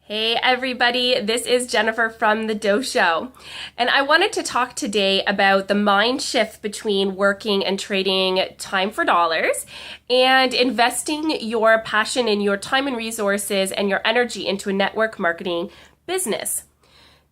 Hey everybody, this is Jennifer from The Dough Show, and I wanted to talk today about the mind shift between working and trading time for dollars and investing your passion and your time and resources and your energy into a network marketing business.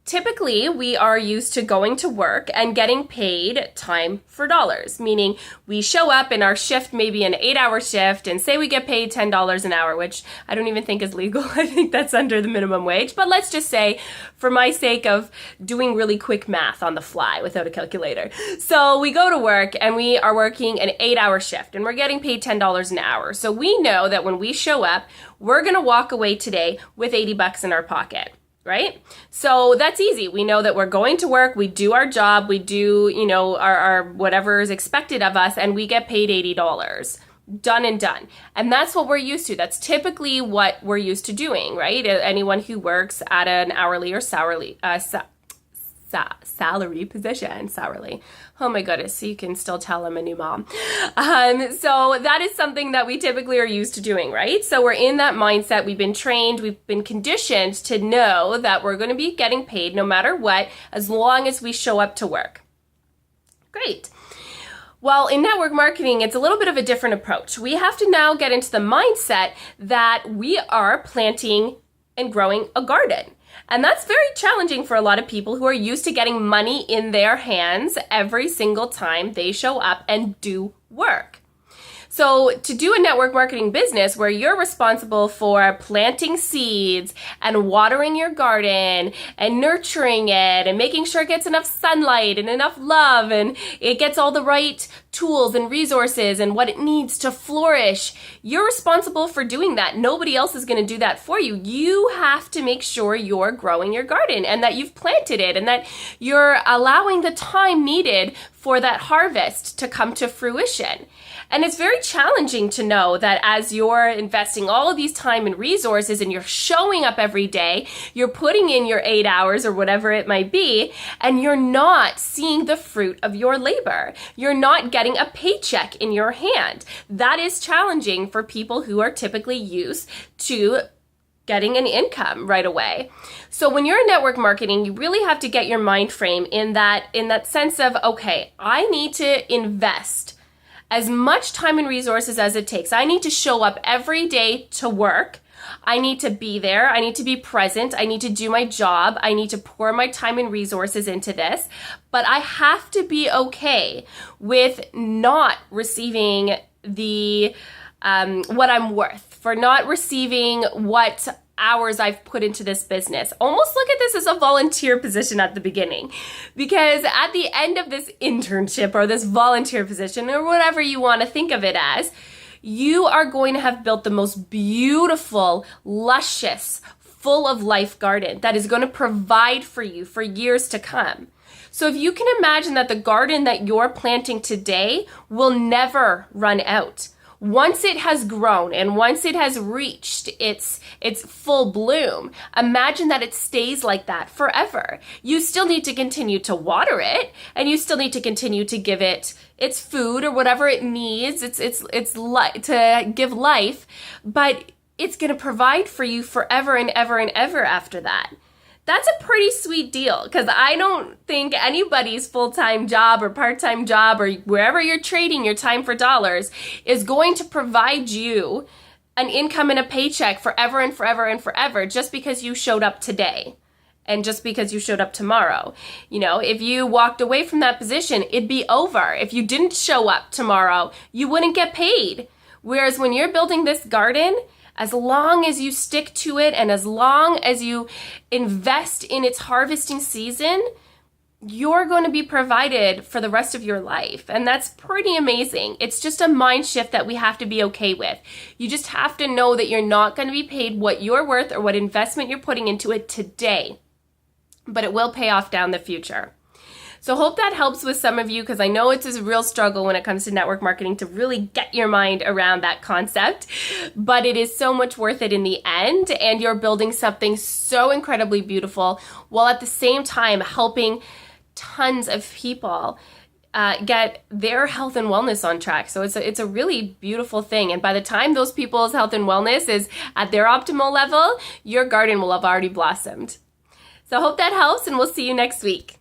Typically, we are used to going to work and getting paid time for dollars, meaning we show up in our shift, maybe an 8-hour shift, and say we get paid $10 an hour, which I don't even think is legal. I think that's under the minimum wage. But let's just say, for my sake of doing really quick math on the fly without a calculator. So we go to work and we are working an 8-hour shift and we're getting paid $10 an hour. So we know that when we show up, we're going to walk away today with $80 in our pocket. Right? So that's easy. We know that we're going to work, we do our job, we do, our whatever is expected of us, and we get paid $80. Done and done. And that's what we're used to. That's typically what we're used to doing, right? Anyone who works at an hourly or salary position, salary. Oh my goodness, so you can still tell I'm a new mom. So that is something that we typically are used to doing, right? So we're in that mindset. We've been trained, we've been conditioned to know that we're going to be getting paid no matter what, as long as we show up to work. Great. Well, in network marketing, it's a little bit of a different approach. We have to now get into the mindset that we are planting and growing a garden. And that's very challenging for a lot of people who are used to getting money in their hands every single time they show up and do work. So to do a network marketing business where you're responsible for planting seeds and watering your garden and nurturing it and making sure it gets enough sunlight and enough love and it gets all the right tools and resources and what it needs to flourish, you're responsible for doing that. Nobody else is going to do that for you. You have to make sure you're growing your garden and that you've planted it and that you're allowing the time needed for that harvest to come to fruition. And it's very challenging to know that as you're investing all of these time and resources and you're showing up every day, you're putting in your 8 hours or whatever it might be, and you're not seeing the fruit of your labor. You're not getting a paycheck in your hand. That is challenging for people who are typically used to getting an income right away. So when you're in network marketing, you really have to get your mind frame in that sense of, okay, I need to invest as much time and resources as it takes. I need to show up every day to work. I need to be there. I need to be present. I need to do my job. I need to pour my time and resources into this. But I have to be okay with not receiving the what I'm worth, for not receiving what hours I've put into this business. Almost look at this as a volunteer position at the beginning, because at the end of this internship or this volunteer position or whatever you want to think of it as, you are going to have built the most beautiful, luscious, full of life garden that is going to provide for you for years to come. So if you can imagine that the garden that you're planting today will never run out. Once it has grown and once it has reached its full bloom, imagine that it stays like that forever. You still need to continue to water it, and you still need to continue to give it its food or whatever it needs, to give life, but it's going to provide for you forever and ever and ever after that. That's a pretty sweet deal, because I don't think anybody's full-time job or part-time job or wherever you're trading your time for dollars is going to provide you an income and a paycheck forever and forever and forever just because you showed up today and just because you showed up tomorrow. If you walked away from that position, it'd be over. If you didn't show up tomorrow, you wouldn't get paid. Whereas when you're building this garden, as long as you stick to it and as long as you invest in its harvesting season, you're going to be provided for the rest of your life. And that's pretty amazing. It's just a mind shift that we have to be okay with. You just have to know that you're not going to be paid what you're worth or what investment you're putting into it today, but it will pay off down the future. So hope that helps with some of you, because I know it's a real struggle when it comes to network marketing to really get your mind around that concept, but it is so much worth it in the end, and you're building something so incredibly beautiful while at the same time helping tons of people get their health and wellness on track. So it's a really beautiful thing. And by the time those people's health and wellness is at their optimal level, your garden will have already blossomed. So I hope that helps, and we'll see you next week.